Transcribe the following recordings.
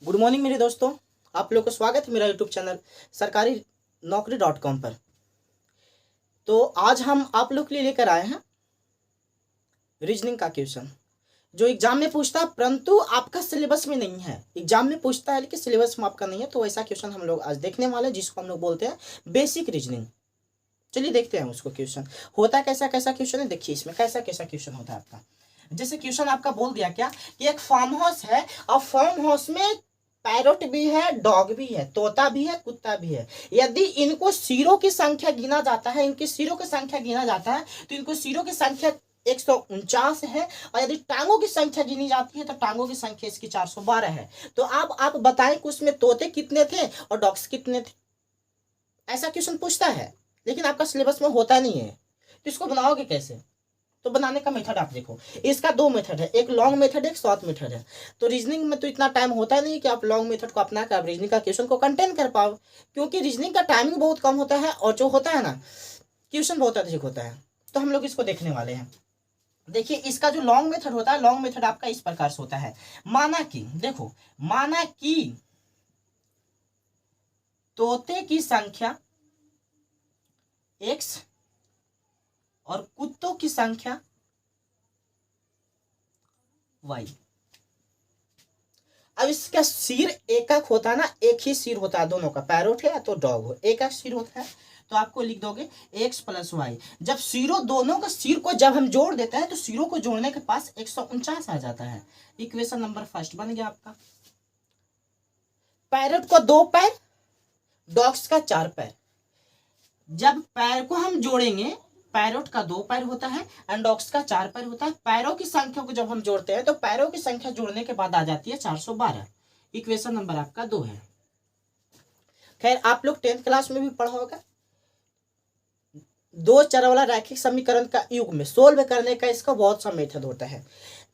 Good morning मेरे दोस्तों, आप लोग को स्वागत है मेरा यूट्यूब चैनल सरकारी नौकरी.com पर। तो आज हम आप लोग के लिए लेकर आए हैं रीजनिंग का क्वेश्चन जो एग्जाम में पूछता है, परंतु आपका सिलेबस में नहीं है। एग्जाम में पूछता है लेकिन सिलेबस में आपका नहीं है, तो ऐसा क्वेश्चन हम लोग आज देखने वाले हैं जिसको हम लोग बोलते हैं बेसिक रीजनिंग। चलिए देखते हैं उसको। क्वेश्चन होता है कैसा कैसा क्वेश्चन है, देखिए इसमें कैसा कैसा क्वेश्चन होता है आपका। जैसे क्वेश्चन आपका बोल दिया क्या कि एक फार्म हाउस है और फार्म हाउस में पैरोट भी है, डॉग भी है, तोता भी है, कुत्ता भी है। यदि इनको सिरों की संख्या गिना जाता है, इनकी सिरों की संख्या गिना जाता है तो इनको सिरों की संख्या 149 है, और यदि टांगों की संख्या गिनी जाती है तो टांगों की संख्या इसकी 412 है। तो अब आप बताएं कि उसमें तोते कितने थे और डॉग्स कितने थे। ऐसा क्वेश्चन पूछता है लेकिन आपका सिलेबस में होता नहीं है, तो इसको बनाओगे कैसे? तो बनाने का मेथड आप देखो, इसका दो मेथड है, एक लॉन्ग मेथड है, एक शॉर्ट मेथड है। तो रीजनिंग में तो इतना टाइम होता नहीं कि आप लॉन्ग मेथड को अपना कर आप रीजनिंग का क्वेश्चन को कंटेन कर पाओ, क्योंकि रीजनिंग का टाइमिंग बहुत कम होता है और जो होता है ना क्वेश्चन बहुत अधिक होता है। तो हम लोग इसको देखने वाले हैं। देखिए इसका जो लॉन्ग मेथड होता है, लॉन्ग मेथड आपका इस प्रकार से होता है। माना कि देखो, माना कि तोते की संख्या x और कुत्तों की संख्या y। अब इसका सिर एक होता है ना, एक ही सिर होता है दोनों का, पैरोट है या तो डॉग हो, एक सिर होता है। तो आपको लिख दोगे x + y। जब सिरों दोनों का सिर को जब हम जोड़ देते हैं तो सिरों को जोड़ने के पास 149 आ जाता है। इक्वेशन नंबर फर्स्ट बन गया आपका। पैरोट को 2 पैर, डॉग्स का 4 पैर। जब पैर को हम जोड़ेंगे, पैरोट का 2 पैर होता है एंड डॉग्स का 4 पैर होता है। पैरों की संख्या को जब हम जोड़ते हैं तो पैरों की संख्या जोड़ने के बाद आ जाती है 412। इक्वेशन नंबर आपका 2 है। खैर आप लोग 10th क्लास में भी पढ़ा होगा, दो चर वाला रैखिक समीकरण का युग में सोल्व करने का इसका बहुत सा मेथड होता है।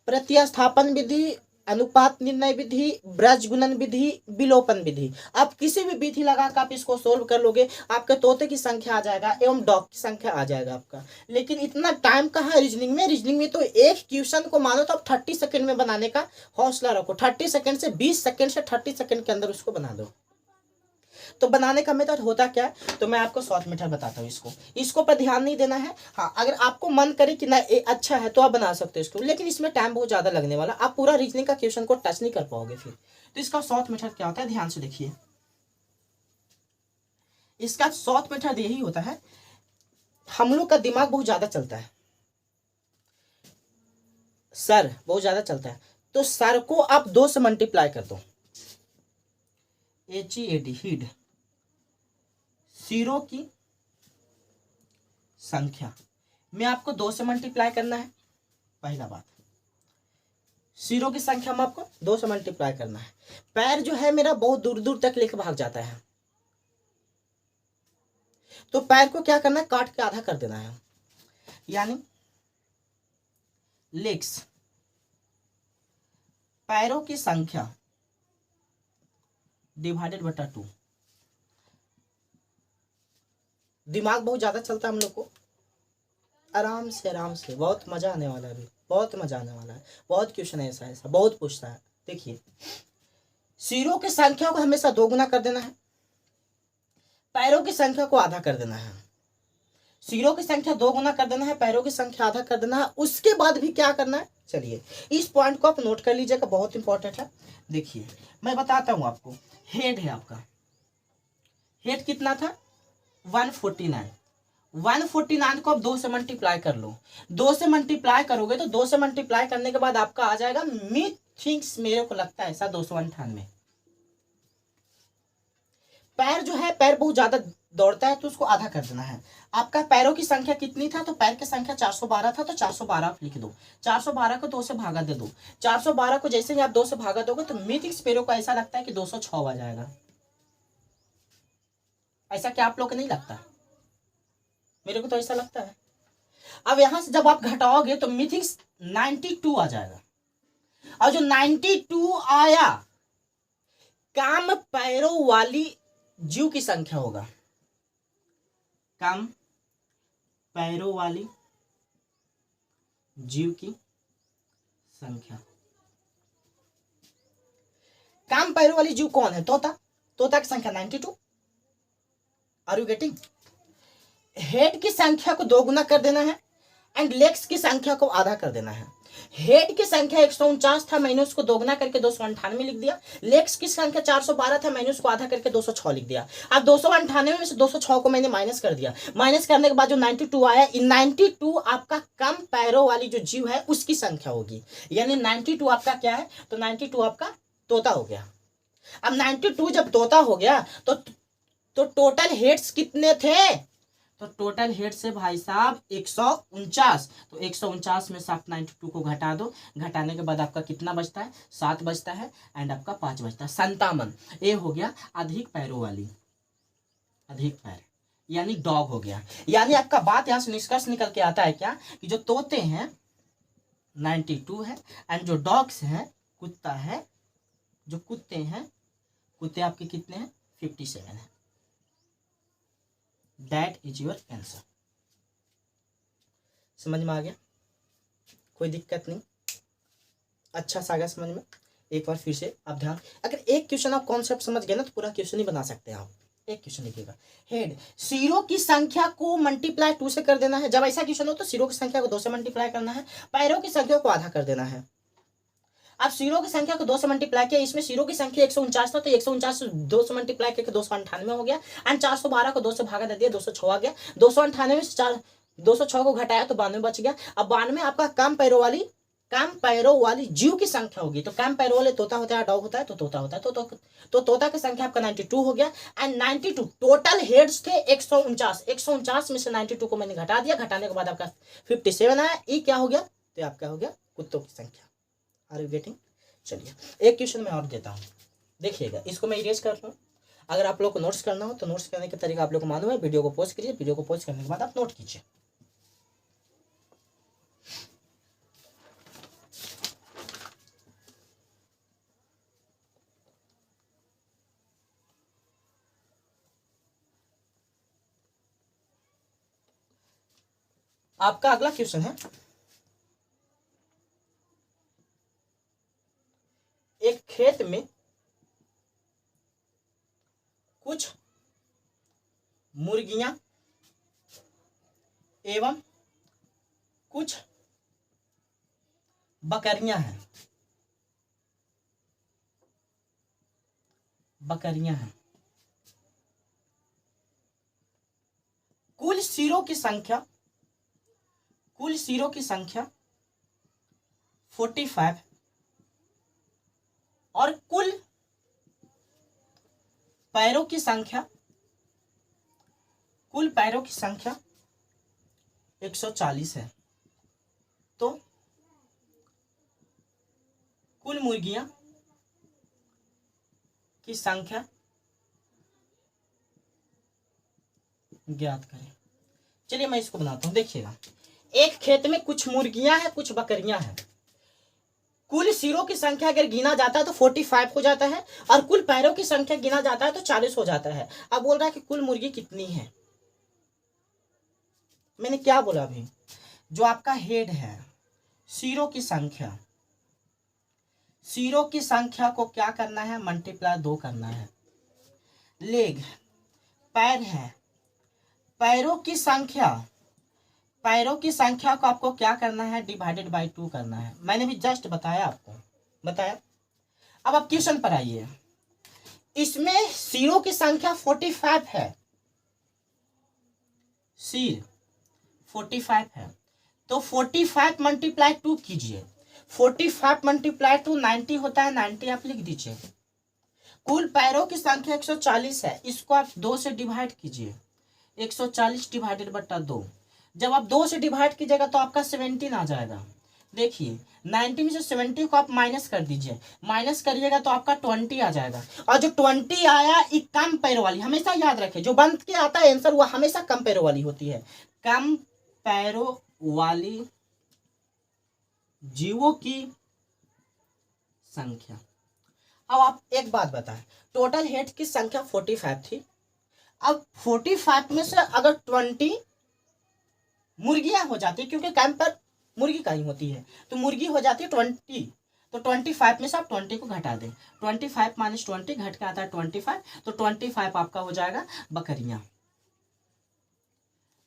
प्रतिस्थापन विधि, अनुपात निर्णय विधि, ब्रज गुणन विधि, विलोपन विधि। आप किसी भी विधि लगा कर आप इसको सोल्व कर लोगे, आपके तोते की संख्या आ जाएगा एवं डॉग की संख्या आ जाएगा आपका। लेकिन इतना टाइम कहाँ है रीजनिंग में? रीजनिंग में तो एक क्वेश्चन को मानो तो आप 30 सेकंड में बनाने का हौसला रखो। 30 सेकंड से 20 सेकंड से 30 सेकंड के अंदर उसको बना दो। तो बनाने का मेथड होता क्या है, तो मैं आपको शॉर्ट मेथड बताता हूँ। इसको पर ध्यान नहीं देना है। हाँ, अगर आपको मन करे कि ना ये अच्छा है तो आप बना सकते हो इसको, लेकिन इसमें टाइम बहुत ज्यादा लगने वाला, आप पूरा रीजनिंग का क्वेश्चन को टच नहीं कर पाओगे फिर। तो इसका शॉर्ट मेथड क्या होता है, ध्यान से देखिए। इसका शॉर्ट मेथड यही होता है, हम लोग का दिमाग बहुत ज्यादा चलता है, सर बहुत ज्यादा चलता है, तो सर को आप 2 से मल्टीप्लाई कर दो। HEAD, हीड, सिरों की संख्या में आपको 2 से मल्टीप्लाई करना है। पहला बात, सिरों की संख्या में आपको 2 से मल्टीप्लाई करना है। पैर जो है मेरा बहुत दूर दूर तक लेकर भाग जाता है, तो पैर को क्या करना है, काट के आधा कर देना है, यानी लेग्स, पैरों की संख्या डिवाइडेड बटा 2। दिमाग बहुत ज्यादा चलता है हम लोग को, आराम से बहुत मजा आने वाला है, अभी बहुत मजा आने वाला है। बहुत क्वेश्चन है ऐसा ऐसा बहुत पूछता है। देखिए, सिरों की संख्या को हमेशा 2 गुना कर देना है, पैरों की संख्या को आधा कर देना है। सिरों की संख्या 2 गुना कर देना है, पैरों की संख्या आधा कर देना है। उसके बाद भी क्या करना है, चलिए इस पॉइंट को आप नोट कर लीजिएगा, बहुत इंपॉर्टेंट है। देखिए मैं बताता हूं आपको, हेड है आपका, हेड कितना था 149। 149 को आप 2 से मल्टीप्लाई कर लो। 2 से मल्टीप्लाई करोगे तो 2 से मल्टीप्लाई करने के बाद आपका आ जाएगा, मी थिंक्स, मेरे को लगता है ऐसा, 298। पैर जो है, पैर बहुत ज्यादा दौड़ता है तो उसको आधा कर देना है। आपका पैरों की संख्या कितनी था, तो पैर की संख्या 412 था, तो 412 आप लिख दो। 412 को 2 से भागा दे दो। 412 को जैसे ही आप 2 से भागा दोगे तो मी थिंक्स मेरे को ऐसा लगता है कि 206 आ जाएगा। ऐसा क्या आप लोग को नहीं लगता? मेरे को तो ऐसा लगता है। अब यहां से जब आप घटाओगे तो मिथिंग्स 92 आ जाएगा, और जो 92 आया काम पैरों वाली जीव की संख्या होगा, काम पैरों वाली जीव की संख्या। कम पैरों वाली जीव कौन है? तोता। तोता की संख्या 92। Are you getting? हेड की संख्या को दोगुना कर देना है एंड लेग्स की संख्या को आधा कर देना है। हेड की संख्या 149 था, मैंने उसको दोगुना करके 298 लिख दिया। लेग्स की संख्या 412 था, मैंने उसको आधा करके 206 लिख दिया। अब 298 में से 206 को मैंने माइनस कर दिया। माइनस करने के बाद जो 92 आया, 92 आपका कम पैरों वाली जो जीव है उसकी संख्या होगी। यानी 92 आपका क्या है? तो 92 आपका तोता हो गया। अब 92 जब तोता हो गया तो टोटल हेड्स कितने थे? तो टोटल हेड से भाई साहब 149। तो 149 में से आप 92 को घटा दो। घटाने के बाद आपका कितना बचता है? 7 बचता है एंड आपका 5 बचता है, 57। ये हो गया अधिक पैरों वाली, अधिक पैर, यानी डॉग हो गया। यानी आपका बात यहाँ से निष्कर्ष निकल के आता है क्या कि जो तोते हैं 92 है एंड जो डॉग्स हैं, कुत्ता है, जो कुत्ते हैं, कुत्ते आपके कितने हैं? 57 है। That is your answer. समझ में आ गया? कोई दिक्कत नहीं? अच्छा सा आ गया समझ में? एक बार फिर से आप ध्यान, अगर एक क्वेश्चन आप कॉन्सेप्ट समझ गए ना तो पूरा क्वेश्चन ही बना सकते हैं आप। एक क्वेश्चन लिखिएगा, हेड सीरो की संख्या को मल्टीप्लाई 2 से कर देना है। जब ऐसा क्वेश्चन हो तो सीरो की संख्या को 2 से मल्टीप्लाई करना है, पैरों की संख्या को आधा कर देना है। अब सीरो की संख्या को 2 से मल्टीप्लाई किया, इसमें सीरो की संख्या 149 था, तो 149 से 2 से मल्टीप्लाई करके 298 हो गया एंड 412 को 2 से भागा दे दिया, 206 आ गया। 298 में से 206 को घटाया तो 92 बच गया। अब 92 आपका कम पैरों वाली जीव की संख्या होगी। तो कम पैरों वाले तोता होता है, डॉग होता है, तो तोता होता है। तो तोता की संख्या आपका 92 हो गया एंड 92 टोटल हेड्स थे 149। 149 में से 92 को मैंने घटा दिया। घटाने के बाद आपका 57 आया। ये क्या हो गया? तो आपका हो गया कुत्तों की संख्या। Are you getting? चलिए एक क्वेश्चन मैं और देता हूँ, देखिएगा। इसको मैं इरेज कर लूँ। अगर आप लोग को नोट्स करना हो तो नोट्स करने का तरीका आप लोग को मालूम है। वीडियो को पॉज करिए, वीडियो को पॉज करने के बाद आप नोट कीजिए। आपका अगला क्वेश्चन है, एक खेत में कुछ मुर्गियां एवं कुछ बकरियां हैं। कुल सीरों की संख्या 45 और कुल पैरों की संख्या 140 है। तो कुल मुर्गियां की संख्या ज्ञात करें। चलिए मैं इसको बनाता हूं, देखिएगा। एक खेत में कुछ मुर्गियां हैं, कुछ बकरियां हैं। कुल सिरों की संख्या अगर गिना जाता है तो 45 हो जाता है और कुल पैरों की संख्या गिना जाता है तो 40 हो जाता है। अब बोल रहा है कि कुल मुर्गी कितनी है। मैंने क्या बोला अभी? जो आपका हेड है, सिरों की संख्या को क्या करना है? मल्टीप्लाई 2 करना है। लेग, पैर है, पैरों की संख्या को आपको क्या करना है? डिवाइडेड बाय 2 करना है। मैंने भी जस्ट बताया आपको, बताया। अब आप क्वेश्चन पर आइए। इसमें सिरों की संख्या 45 है, सिर 45 है, तो 45 मल्टीप्लाई 2 कीजिए। 45 मल्टीप्लाई 2 90 होता है, 90 आप लिख दीजिए। कुल पैरों की संख्या 140 है, इसको आप 2 से डिवाइड कीजिए। 140 डिवाइडेड बटा 2। जब आप 2 से डिवाइड कीजिएगा तो आपका 17 आ जाएगा। देखिए 90 में से 70 को आप माइनस कर दीजिए, माइनस करिएगा तो आपका 20 आ जाएगा। और जो 20 आया ये कम पैरों वाली, हमेशा याद रखें जो बन के आता है आंसर वो हमेशा कम पैरों वाली होती है। कम पैरों वाली जीवों की संख्या। अब आप एक बात बताएं, टोटल हेड की संख्या 45 थी। अब 45 में से अगर 20 मुर्गियां हो जाती, क्योंकि कैंप पर मुर्गी का ही होती है, तो मुर्गी हो जाती है 20, तो 25 में से आप 20 को घटा दें, 25 माइनस 20 घट के आता है 25, तो 25 आपका हो जाएगा बकरियां।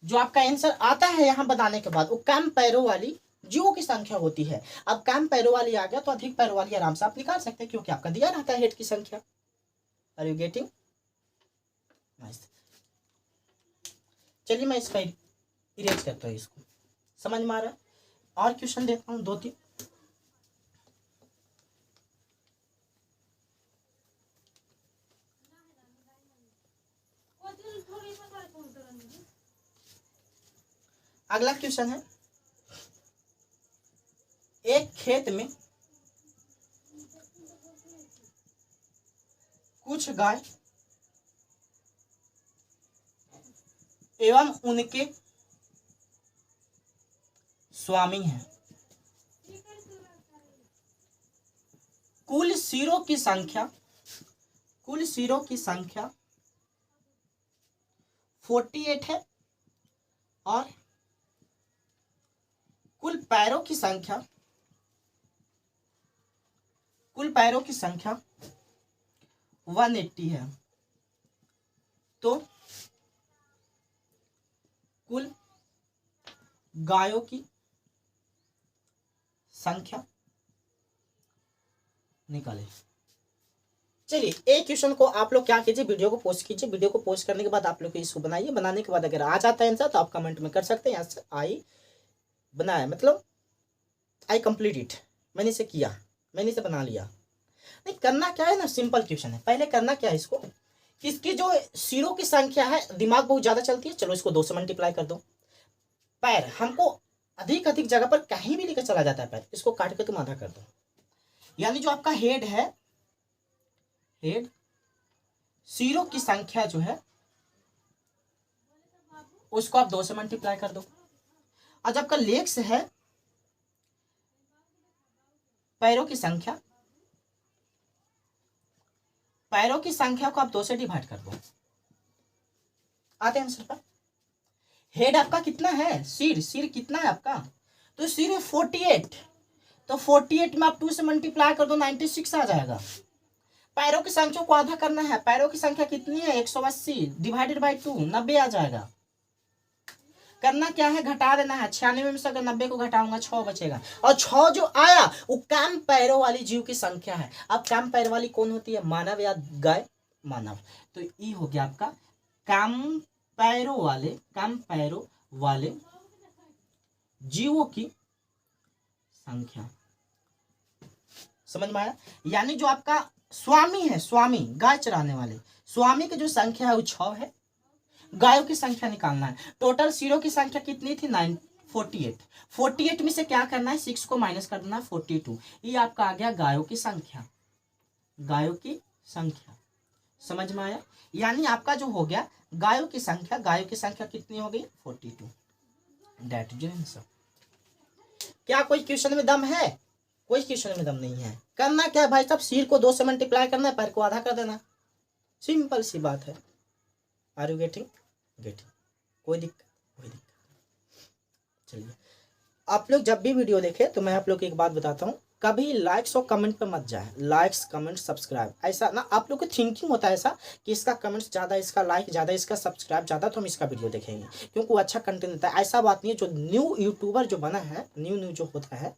जो आपका आंसर आता है यहाँ बताने के बाद वो कम पैरों वाली जीवों की संख्या होती है। अब कम पैरों वाली आ गया तो अधिक पैरों वाली आराम से आप निकाल सकते हैं, क्योंकि आपका दिया रहता है हेड की संख्या। Are you getting? नाइस। चलिए मैं इसका इरेज करता हूँ, इसको समझ में आ रहा है। और क्वेश्चन देता हूँ 2-3। अगला क्वेश्चन है, एक खेत में कुछ गाय एवं उनके स्वामी हैं। कुल सिरों की संख्या 48 है और कुल पैरों की संख्या 180 है। तो कुल गायों की संख्या निकालें। चलिए एक क्वेश्चन को आप लोग क्या कीजिए, वीडियो को पोस्ट कीजिए। वीडियो को पोस्ट करने के बाद आप लोग इसको बनाइए। बनाने के बाद अगर आ जाता है आंसर तो आप कमेंट में कर सकते हैं, यहाँ से आई बनाया मतलब आई कंप्लीट इट, मैंने इसे किया, मैंने इसे बना लिया। नहीं करना क्या है ना, सिंपल क्वेश्चन है। पहले करना क्या है, इसको किसकी जो सिरों की संख्या है, दिमाग बहुत ज्यादा चलती है, चलो इसको 2 से मल्टीप्लाई कर दो। पैर हमको अधिक जगह पर कहीं भी लेकर चला जाता है पैर, इसको काट के तुम आधा कर दो। यानी जो आपका हेड है, हेड सिरों की संख्या जो है उसको आप 2 से मल्टीप्लाई कर दो। और जब आपका लेग्स है, पैरों की संख्या को आप 2 से डिवाइड कर दो। आते हैं आंसर पर। हेड आपका कितना है, सिर कितना है आपका, तो सिर है 48, तो 48 में आप 2 से मल्टीप्लाई कर दो, 96 आ जाएगा। पैरों की संख्या को आधा करना है, पैरों की संख्या कितनी है 180 डिवाइडेड बाई 2, 90 आ जाएगा। करना क्या है, घटा देना है। 96 में से अगर 90 को घटाऊंगा 6 बचेगा, और 6 जो आया वो कम पैरों वाली जीव की संख्या है। अब कम पैर वाली कौन होती है, मानव या गाय, मानव। तो ये हो गया आपका कम पैरों वाले जीवों की संख्या। समझ में आया? यानी जो आपका स्वामी है, स्वामी गाय चराने वाले स्वामी की जो संख्या है वो 6 है। गायों की संख्या निकालना है। टोटल सिरों की संख्या कितनी थी 48। 48 में से क्या करना है, 6 को माइनस कर देना है 42। ये आपका आ गया गायों की संख्या। समझ में आया? यानी आपका जो हो गया गायों की संख्या कितनी हो गई 42। That is answer. क्या कोई क्वेश्चन में दम है? कोई क्वेश्चन में दम नहीं है। करना क्या है भाई साहब, सिर को 2 से मल्टीप्लाई करना है, पैर को आधा कर देना, सिंपल सी बात है। Are you getting? कोई दिक्कत? चलिए आप लोग जब भी वीडियो देखें तो मैं आप लोग को एक बात बताता हूँ, कभी लाइक्स और कमेंट पे मत जाए। लाइक्स कमेंट सब्सक्राइब ऐसा ना, आप लोग को थिंकिंग होता है ऐसा कि इसका कमेंट्स ज़्यादा, इसका लाइक ज़्यादा, इसका सब्सक्राइब ज़्यादा, तो हम इसका वीडियो देखेंगे क्योंकि वो अच्छा कंटेंट देता है। ऐसा बात नहीं है। जो न्यू यूट्यूबर जो बना है, न्यू जो होता है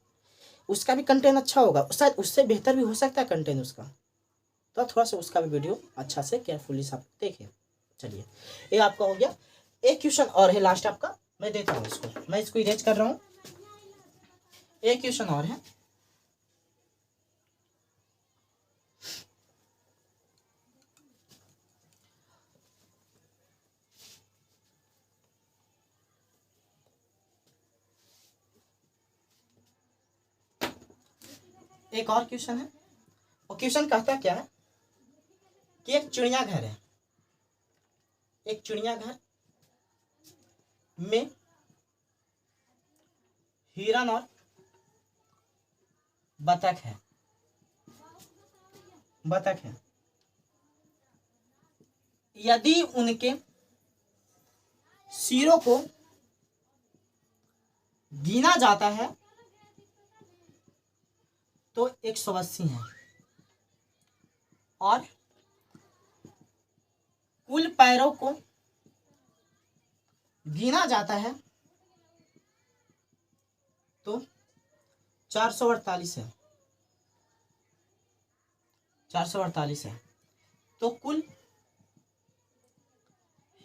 उसका भी कंटेंट अच्छा होगा, शायद उससे बेहतर भी हो सकता है कंटेंट उसका, तो थोड़ा सा उसका भी वीडियो अच्छा से केयरफुली सब देखिए। चलिए ये आपका हो गया। एक क्वेश्चन और है लास्ट आपका, मैं देता हूँ इसको, मैं इसको इरेज कर रहा हूँ। एक क्वेश्चन और है, एक और क्वेश्चन है। और क्वेश्चन कहता क्या है कि एक चिड़ियाघर है, एक चिड़ियाघर में हिरन और बतख है। यदि उनके सिरों को गिना जाता है तो 180 है, और कुल पैरों को गिना जाता है तो 448 है, 448 है। तो कुल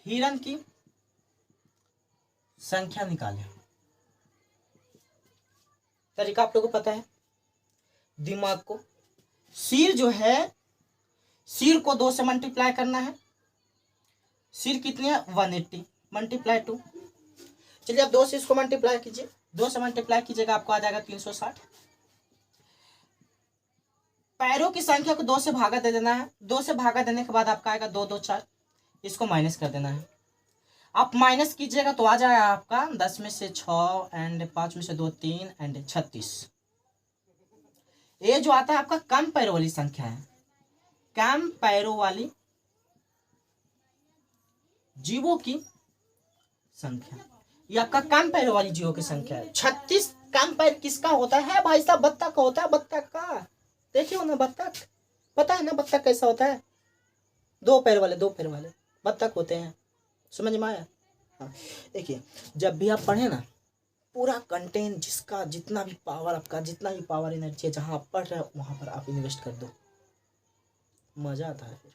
हिरन की संख्या निकालें। तरीका आप लोगों को पता है, दिमाग को, सिर जो है, सिर को 2 से मल्टीप्लाई करना है। सिर कितनी है 180 मल्टीप्लाई 2। चलिए अब 2 से इसको मल्टीप्लाई कीजिए, 2 से मल्टीप्लाई कीजिएगा आपको आ जाएगा 360। पैरों की संख्या को 2 से भागा दे देना है। 2 से भागा देने के बाद आपका आएगा 2 2 4, इसको माइनस कर देना है। आप माइनस कीजिएगा तो आ जाएगा आपका 10 में से 6 एंड 5 में से 2 3 एंड 36। ये जो आता है आपका कम पैरों वाली संख्या है, कम पैरों वाली जीवों की संख्या। ये आपका कम पैरों वाली जीवों की संख्या है। 36 कम पैर किसका होता है भाई साहब? बत्तख का होता है, बत्तख का। देखिए ना बत्तख, पता है ना बत्तख कैसा होता है? 2 पैर वाले, 2 पैर वाले बत्तख होते हैं। समझ में आया? हाँ, देखिए जब भी आप पढ़े ना, पूरा कंटेंट जिसका जितना भी पावर, आपका जितना भी पावर एनर्जी है, जहाँ आप पढ़ रहे हो वहाँ पर आप इन्वेस्ट कर दो, मजा आता है फिर।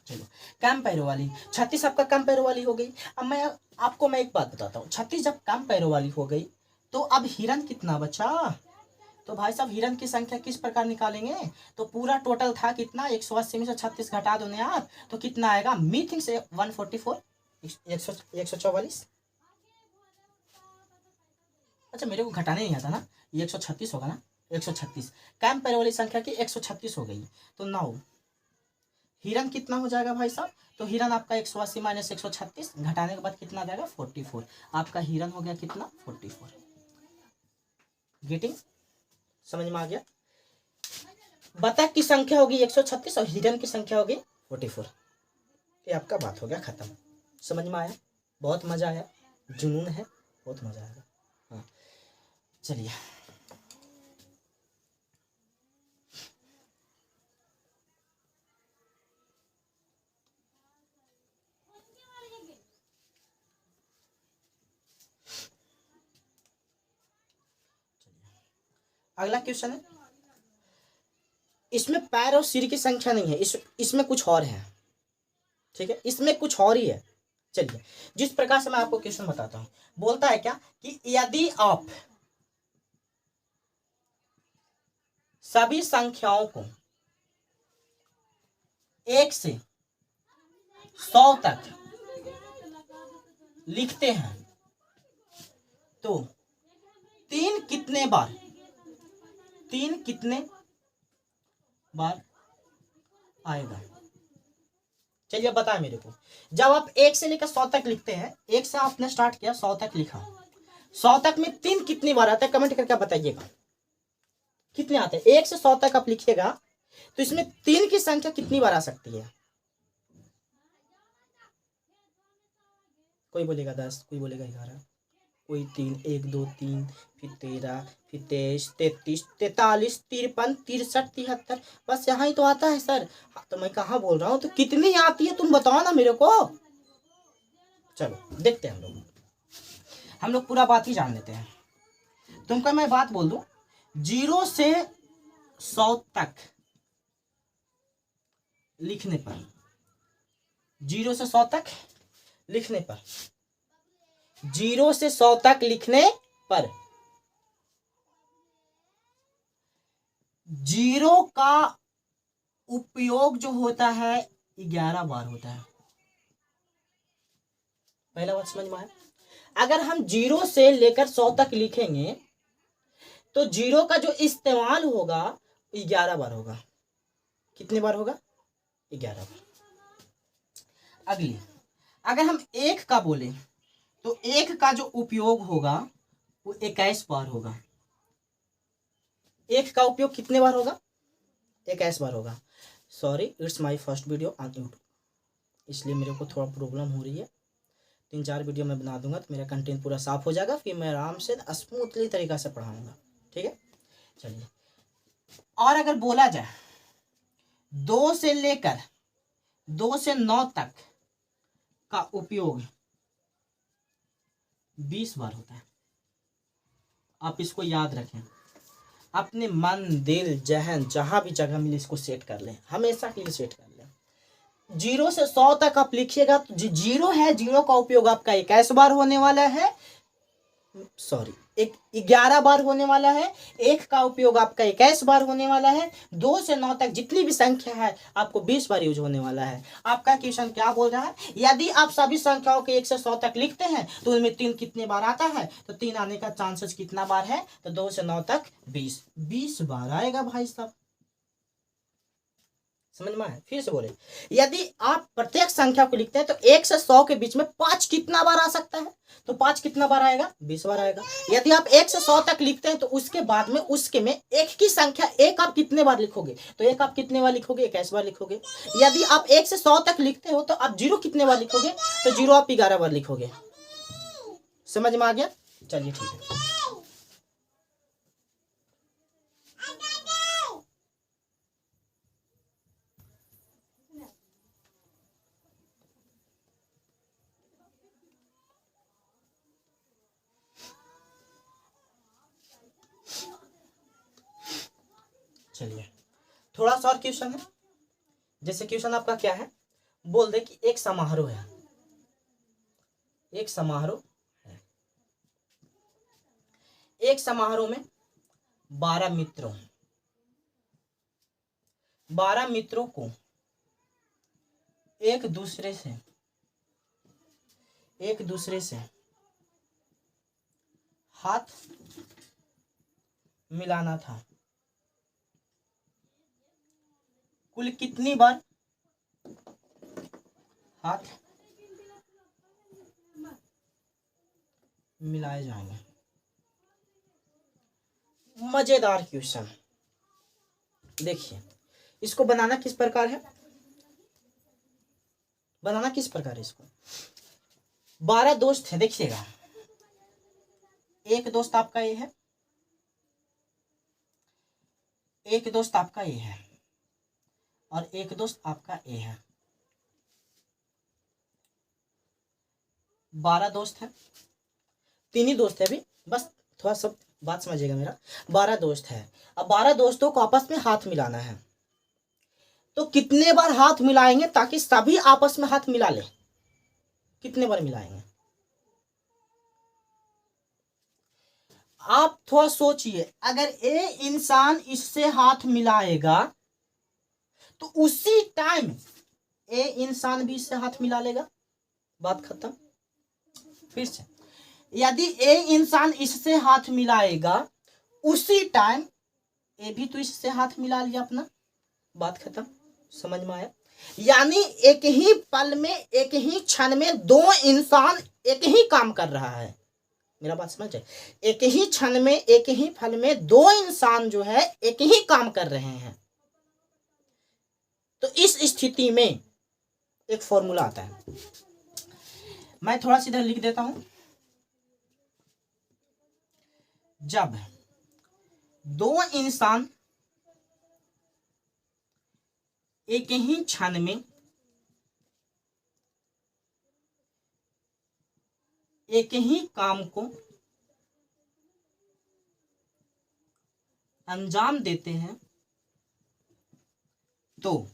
चलो, कम पैरों वाली 36 आपका कम पैरों वाली हो गई। अब मैं आपको एक बात बताता हूँ, 36 जब कम पैरों वाली हो गई तो अब हिरन कितना बचा? तो भाई साहब हिरन की संख्या किस प्रकार निकालेंगे? तो पूरा टोटल था कितना, 180 में से 36 घटा दो ना आप, तो कितना आएगा? मी थिंक से 144, 144। अच्छा मेरे को घटाने नहीं आता ना, ये 136 होगा ना, 136 कम पैरों वाली संख्या की 136 हो गई। तो नाउ हिरन कितना हो जाएगा भाई साहब? तो हिरन आपका 180 माइनस 136 घटाने के बाद कितना आ जाएगा? 44। आपका हिरन हो गया कितना? 44। गेटिंग? समझ में आ गया? बतख की संख्या होगी 136 और हिरन की संख्या होगी 44। ये आपका बात हो गया खत्म। समझ में आया? बहुत मजा आया, जुनून है, बहुत मजा आएगा। हाँ चलिए, अगला क्वेश्चन है, इसमें पैर और सिर की संख्या नहीं है, इसमें कुछ और है। ठीक है, इसमें कुछ और ही है। चलिए जिस प्रकार से मैं आपको क्वेश्चन बताता हूं, बोलता है क्या कि यदि आप सभी संख्याओं को 1 से 100 तक लिखते हैं तो 3 कितने बार आएगा? चलिए बताए मेरे को। जब आप 1 से लेकर 100 तक लिखते हैं, 1 से आपने स्टार्ट किया, 100 तक लिखा, 100 तक में 3 कितनी बार आता है? कमेंट करके बताइएगा कितने आते हैं। 1 से 100 तक आप लिखिएगा तो इसमें 3 की संख्या कितनी बार आ सकती है? कोई बोलेगा 10, कोई बोलेगा 11, कोई 3, 1 2 3, फिर 13, फिर 23, 33, 43, 53, 63, 73, बस यहाँ ही तो आता है सर। तो मैं कहाँ बोल रहा हूँ, तो कितनी आती है तुम बताओ ना मेरे को। चलो देखते हैं हम लोग पूरा बात ही जान लेते हैं। तुमको मैं बात बोल दूं, 0 से 100 तक लिखने पर, 0 से 100 तक लिखने पर, 0 से 100 तक लिखने पर 0 का उपयोग जो होता है 11 बार होता है। पहला बात समझ में आया? अगर हम 0 से लेकर 100 तक लिखेंगे तो 0 का जो इस्तेमाल होगा 11 बार होगा। कितने बार होगा? 11 बार। अगली, अगर हम 1 का बोले तो 1 का जो उपयोग होगा वो 21 बार होगा। 1 का उपयोग कितने बार होगा? 21 बार होगा। Sorry, it's my first video on YouTube, इसलिए मेरे को थोड़ा प्रॉब्लम हो रही है। 3-4 वीडियो मैं बना दूंगा तो मेरा कंटेंट पूरा साफ हो जाएगा, फिर मैं आराम से स्मूथली तरीका से पढ़ाऊंगा। ठीक है, चलिए और अगर बोला जाए 2 से लेकर 2 से 9 तक का उपयोग 20 बार होता है। आप इसको याद रखें, अपने मन, दिल, जहन जहां भी जगह मिले इसको सेट कर लें, हमेशा के लिए सेट कर लें। 0 से 100 तक आप लिखिएगा तो 0 है, 0 का उपयोग आपका 21 बार होने वाला है, सॉरी 11 बार होने वाला है। 1 का उपयोग आपका 21 बार होने वाला है। 2 से 9 तक जितनी भी संख्या है आपको 20 बार यूज होने वाला है। आपका क्वेश्चन क्या बोल रहा है, यदि आप सभी संख्याओं के 1 से 100 तक लिखते हैं तो उनमें 3 कितने बार आता है, तो 3 आने का चांसेस कितना बार है, तो 2 से 9 तक 20 बार आएगा भाई साहब। समझ में आया? फिर से बोले, यदि आप प्रत्येक संख्या को लिखते हैं तो 1 से 100 के बीच में 5 कितना बार आ सकता है, तो 5 कितना बार आएगा, 20 बार आएगा। यदि आप 1 से 100 तक लिखते हैं तो उसके बाद में उसके में 1 की संख्या 1 आप कितने बार लिखोगे, तो 1 आप कितने बार लिखोगे, 21 बार लिखोगे। यदि आप 1 से 100 तक लिखते हो तो आप 0 कितने बार लिखोगे, तो 0 आप 11 बार लिखोगे। समझ में आ गया? चलिए ठीक है। चलिए थोड़ा सा और क्वेश्चन है। जैसे क्वेश्चन आपका क्या है, बोल दे कि एक समारोह है, एक समारोह है, एक समारोह में 12 मित्रों 12 मित्रों को एक दूसरे से हाथ मिलाना था। कुल कितनी बार हाथ मिलाए जाएंगे? मजेदार क्वेश्चन। देखिए इसको बनाना किस प्रकार है, बनाना किस प्रकार है इसको। 12 दोस्त हैं, देखिएगा एक दोस्त आपका ये है, एक दोस्त आपका ये है और एक दोस्त आपका ए है। 12 दोस्त है, 3 ही दोस्त है अभी, बस थोड़ा सब बात समझिएगा मेरा। 12 दोस्त है, अब 12 दोस्तों को आपस में हाथ मिलाना है, तो कितने बार हाथ मिलाएंगे ताकि सभी आपस में हाथ मिला ले, कितने बार मिलाएंगे? आप थोड़ा सोचिए, अगर ए इंसान इससे हाथ मिलाएगा तो उसी टाइम ए इंसान भी इससे हाथ मिला लेगा, बात खत्म। फिर से, यदि ए इंसान इससे हाथ मिलाएगा उसी टाइम ए भी तो इससे हाथ मिला लिया अपना, बात खत्म। समझ में आया? यानी एक ही पल में, एक ही क्षण में 2 इंसान एक ही काम कर रहा है। मेरा बात समझ है? एक ही क्षण में, एक ही पल में 2 इंसान जो है एक ही काम कर रहे हैं। तो इस स्थिति में एक फॉर्मूला आता है, मैं थोड़ा सा इधर लिख देता हूं। जब 2 इंसान एक ही क्षण में एक ही काम को अंजाम देते हैं तो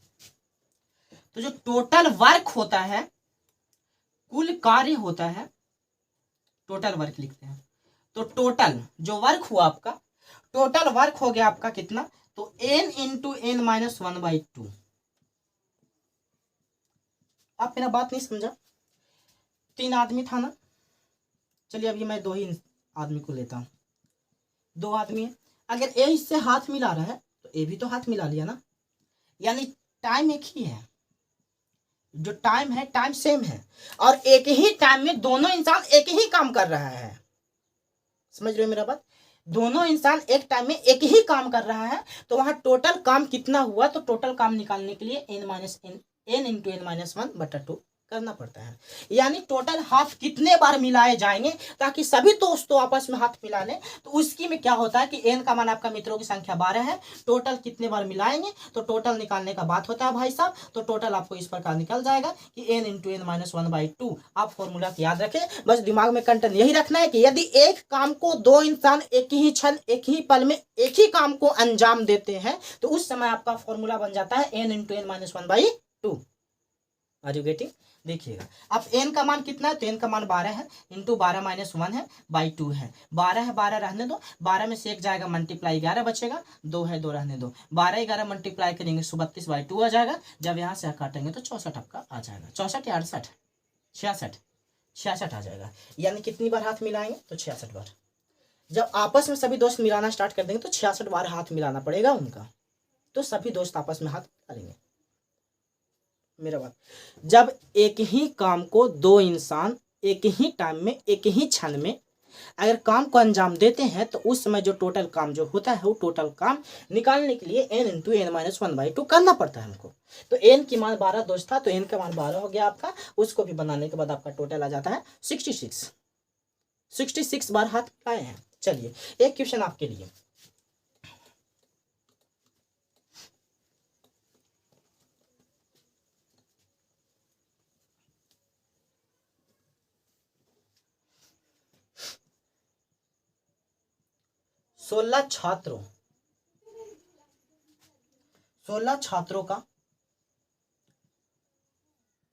जो टोटल वर्क होता है, कुल कार्य होता है, टोटल वर्क लिखते हैं, तो टोटल जो वर्क हुआ आपका, टोटल वर्क हो गया आपका कितना, तो n इंटू n माइनस 1/2। आप मेरा बात नहीं समझा? 3 आदमी था ना, चलिए अभी मैं 2 ही आदमी को लेता हूं। 2 आदमी है, अगर ए इससे हाथ मिला रहा है तो ए भी तो हाथ मिला लिया ना, यानी टाइम एक ही है, जो टाइम है टाइम सेम है, और एक ही टाइम में दोनों इंसान एक ही काम कर रहा है। समझ रहे हो मेरा बात? दोनों इंसान एक टाइम में एक ही काम कर रहा है, तो वहां टोटल काम कितना हुआ, तो टोटल काम निकालने के लिए n इंटू n माइनस 1/2 करना पड़ता है। यानी टोटल हाथ कितने बार मिलाए जाएंगे ताकि सभी दोस्तों आपस में हाथ मिला लें। तो उसकी में क्या होता है कि n का मान आपका मित्रों की संख्या 12 है, टोटल कितने बार मिलाएंगे तो टोटल निकालने का बात होता है भाई साहब। तो टोटल आपको इस प्रकार निकल जाएगा कि n इंटू n माइनस 1/2। आप फॉर्मूला याद रखें, बस दिमाग में कंटेंट यही रखना है कि यदि एक काम को दो इंसान एक ही क्षण एक ही पल में एक ही काम को अंजाम देते हैं तो उस समय आपका फॉर्मूला बन जाता है n into n minus 1/2। Are you getting? देखिएगा अब n का मान कितना है तो n का मान 12 है, इंटू 12 माइनस 1 है बाई 2 है। 12 है 12 रहने दो, 12 में से एक जाएगा मल्टीप्लाई 11 बचेगा, 2 है 2 रहने दो, 12 11 मल्टीप्लाई करेंगे 132/2 आ जाएगा। जब यहाँ से काटेंगे तो 64 आपका आ जाएगा, 64 या 68 66 आ जाएगा। यानी कितनी बार हाथ मिलाएंगे तो 66 बार। जब आपस में सभी दोस्त मिलाना स्टार्ट कर देंगे तो 66 बार हाथ मिलाना पड़ेगा उनका, तो सभी दोस्त आपस में हाथ मिलाएंगे। मेरा बात, जब एक ही काम को दो इंसान एक ही टाइम में एक ही क्षण में अगर काम को अंजाम देते हैं तो उस समय जो टोटल काम जो होता है वो टोटल काम निकालने के लिए n इंटू n माइनस 1/2 करना पड़ता है हमको। तो n की मान 12 दोस्त था तो n का मान 12 हो गया आपका। उसको भी बनाने के बाद आपका टोटल आ जाता है 66 बार हाथ मिलाए हैं। चलिए एक क्वेश्चन आपके लिए, सोलह छात्रों का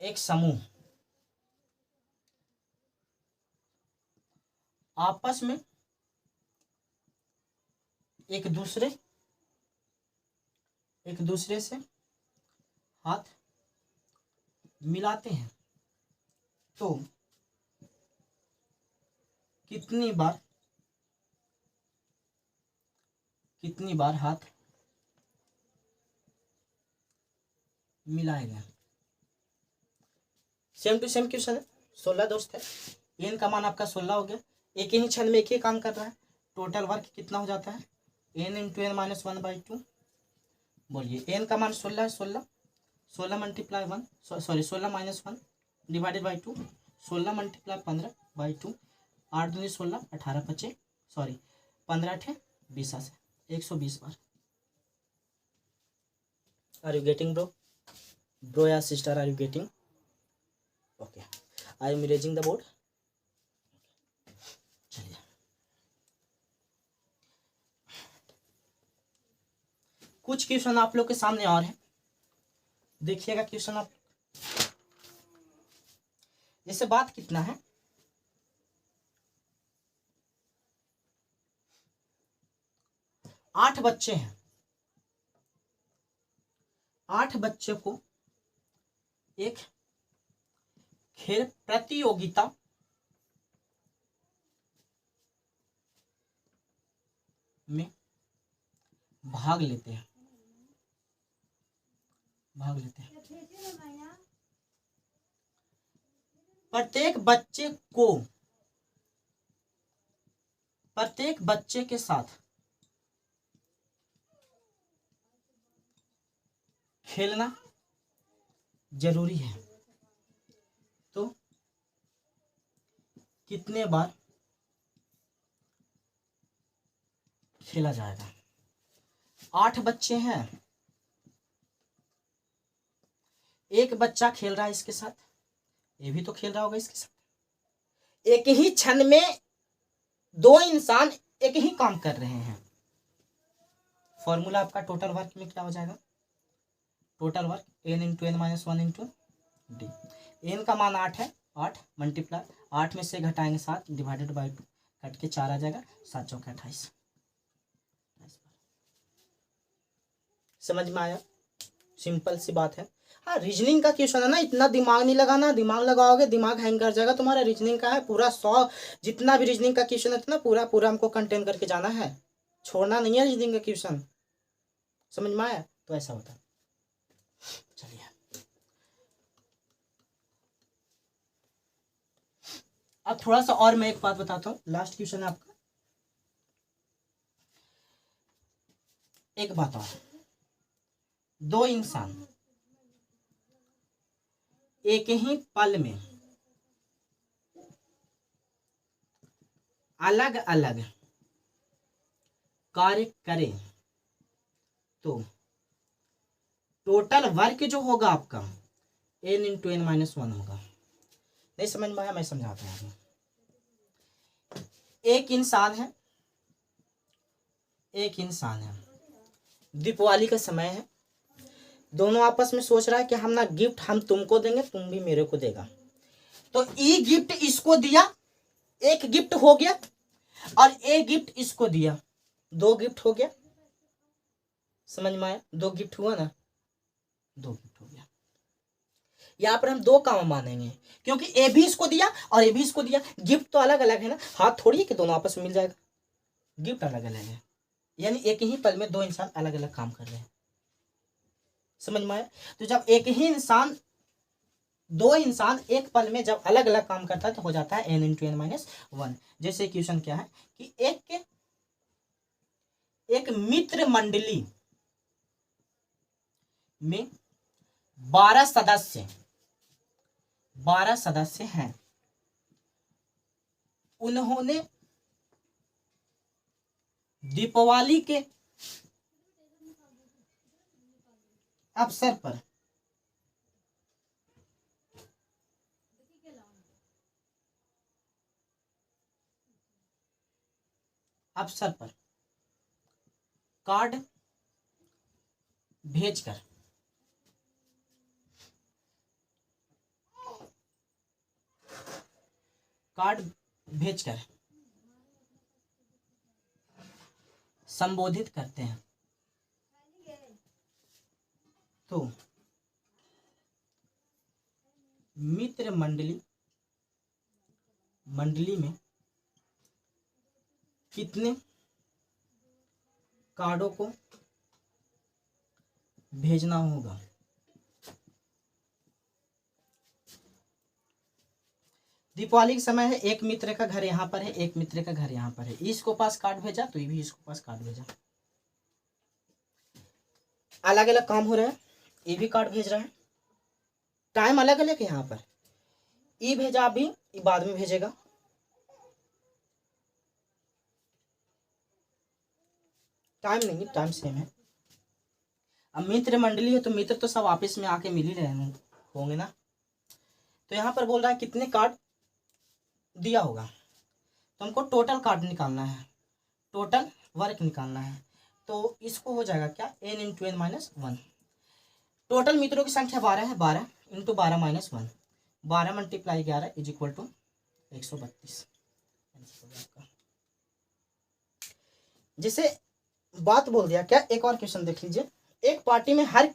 एक समूह आपस में एक दूसरे से हाथ मिलाते हैं तो कितनी बार हाथ मिलाएंगे। सेम टू सेम क्वेश्चन है। 16 दोस्त है, n का मान आपका 16 हो गया, एक ही क्षण में एक ही काम कर रहा है, टोटल वर्क कितना हो जाता है n इंटू n माइनस 1/2। बोलिए n का मान 16 है, 16 multiply 1 sorry 16 minus 1 divided by 2, 16 multiply 15/2, 8 दूनी 16 18 25 सॉरी 15 8 20 से 120 बार। आर यू गेटिंग ब्रो या सिस्टर, are you getting? Okay, I am erasing the board. चलिए कुछ क्वेश्चन आप लोग के सामने और है, देखिएगा क्वेश्चन आप। जैसे बात कितना है, 8 बच्चे हैं, 8 बच्चे को एक खेल प्रतियोगिता में भाग लेते हैं। प्रत्येक बच्चे के साथ खेलना जरूरी है, तो कितने बार खेला जाएगा? 8 बच्चे हैं, एक बच्चा खेल रहा है इसके साथ, ये भी तो खेल रहा होगा इसके साथ। एक ही क्षण में दो इंसान एक ही काम कर रहे हैं। फॉर्मूला आपका टोटल वर्क में क्या हो जाएगा? Total work n into n minus 1 into D. n का मान 8 है, 8 मल्टीप्लाई 8 में से घटाएंगे 7 डिवाइडेड बाई 2, कट के 4 आ जाएगा, 7 चौके 28। समझ में आया? सिंपल सी बात है। हाँ, रीजनिंग का क्वेश्चन है ना, इतना दिमाग नहीं लगाना, दिमाग लगाओगे दिमाग हैंग कर जाएगा तुम्हारा। रीजनिंग का है पूरा 100 जितना भी रीजनिंग का क्वेश्चन है ना पूरा हमको कंटेन करके जाना है, छोड़ना नहीं है रीजनिंग का क्वेश्चन। समझ में आया? तो ऐसा होता है। चलिए अब थोड़ा सा और मैं एक बात बताता हूँ, लास्ट क्वेश्चन है आपका। एक बात और, दो इंसान एक ही पल में अलग अलग कार्य करे तो टोटल वर्क जो होगा आपका n into n minus one होगा। नहीं समझ में आया? मैं समझाता हूँ आपको। एक इंसान है, दीपावली का समय है, दोनों आपस में सोच रहा है कि हम ना गिफ्ट हम तुमको देंगे, तुम भी मेरे को देगा। तो ई गिफ्ट इसको दिया, एक गिफ्ट हो गया, और ए गिफ्ट इसको दिया, दो गिफ्ट हो गया। समझ में आया? दो गिफ्ट हुआ ना, दो गिफ्ट हो गया। यहाँ पर हम दो काम मानेंगे, क्योंकि ए भी इसको दिया और ए भी इसको दिया। गिफ्ट तो अलग अलग है ना, हाथ थोड़ी है कि दोनों आपस में मिल जाएगा। गिफ्ट अलग अलग है, यानी एक ही पल में दो इंसान अलग अलग काम कर रहे हैं। समझ में आया? तो जब दो इंसान एक पल में जब अलग अलग काम करता है तो हो जाता है n into n minus one. जैसे क्वेश्चन क्या है कि एक मित्र मंडली में 12 सदस्य हैं। उन्होंने दीपावली के अवसर पर कार्ड भेजकर संबोधित करते हैं। तो मित्र मंडली में कितने कार्डों को भेजना होगा? दीपावली का समय है, एक मित्र का घर यहाँ पर है, एक मित्र का घर यहाँ पर है। इसको पास कार्ड भेजा तो ये भी इसको पास कार्ड भेजा, अलग अलग काम हो रहा है। ये भी कार्ड भेज रहा है, टाइम अलग अलग है। यहाँ पर ये भेजा, अभी ये बाद में भेजेगा। टाइम नहीं, टाइम सेम है। अब मित्र मंडली है तो मित्र तो सब आपस में आके मिल ही रहे होंगे ना। तो यहाँ पर बोल रहा है कितने कार्ड दिया होगा, तो हमको टोटल कार्ड निकालना है, टोटल वर्क निकालना है। तो इसको हो जाएगा क्या, n into n minus one. Total मित्रों की संख्या 12 है, 12 into 12 minus one, 12 multiply 11 is equal to 132। जैसे बात बोल दिया क्या। एक और क्वेश्चन देख लीजिए। एक पार्टी में हर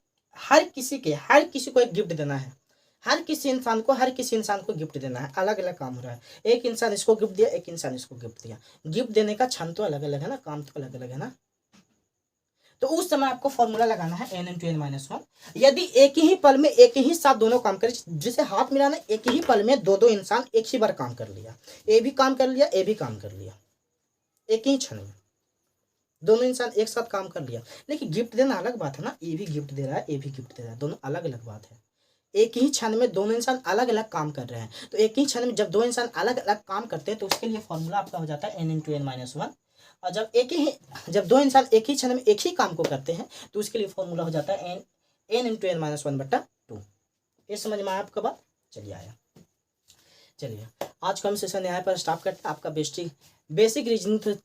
किसी को एक गिफ्ट देना है। हर किसी इंसान को गिफ्ट देना है। अलग अलग काम हो रहा है, एक इंसान इसको गिफ्ट दिया, एक इंसान इसको गिफ्ट दिया। गिफ्ट देने का क्षण तो अलग अलग है ना, काम तो अलग अलग है ना। तो उस समय आपको फॉर्मूला लगाना है n into n minus one. यदि एक ही पल में एक ही साथ दोनों काम करे, जिसे हाथ मिलाना, एक ही पल में दो इंसान एक ही बार काम कर लिया, ए भी काम कर लिया, ए भी काम कर लिया, एक ही क्षण में दोनों इंसान एक साथ काम कर लिया। लेकिन गिफ्ट देना अलग बात है ना, ए भी गिफ्ट दे रहा है, ए भी गिफ्ट दे रहा है, दोनों अलग अलग बात है। एक ही क्षण में दोनों इंसान अलग अलग काम कर रहे हैं। तो एक ही क्षण में जब दो इंसान अलग अलग काम करते हैं तो उसके लिए फॉर्मूला आपका हो जाता है n into n minus one. और जब दो इंसान एक ही क्षण में एक ही काम को करते हैं तो उसके लिए फॉर्मूला हो जाता है n into n minus one बट्टा टू। ये समझ में आया आपका बात? चलिए आया। चलिए आज का हम सेशन यहाँ पर स्टॉप करते हैं। आपका बेसिक रीजनिंग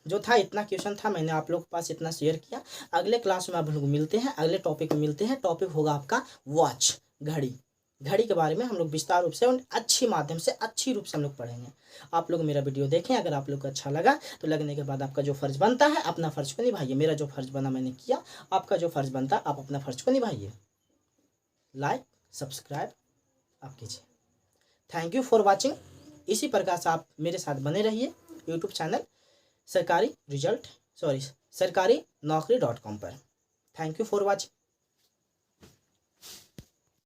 जो था, इतना क्वेश्चन था, मैंने आप लोग के पास इतना शेयर किया। अगले क्लास में आप लोग मिलते हैं, अगले टॉपिक में मिलते हैं। टॉपिक होगा आपका वॉच, घड़ी के बारे में हम लोग विस्तार रूप से और अच्छी रूप से हम लोग पढ़ेंगे। आप लोग मेरा वीडियो देखें। अगर आप लोग को अच्छा लगा तो लगने के बाद आपका जो फर्ज बनता है अपना फर्ज को निभाइए। मेरा जो फर्ज बना मैंने किया, आपका जो फर्ज बनता है आप अपना फर्ज को निभाइए। लाइक सब्सक्राइब आप कीजिए। Thank you for watching. इसी प्रकार से आप मेरे साथ बने रहिए यूट्यूब चैनल सरकारी नौकरी.com पर। Thank you for watching.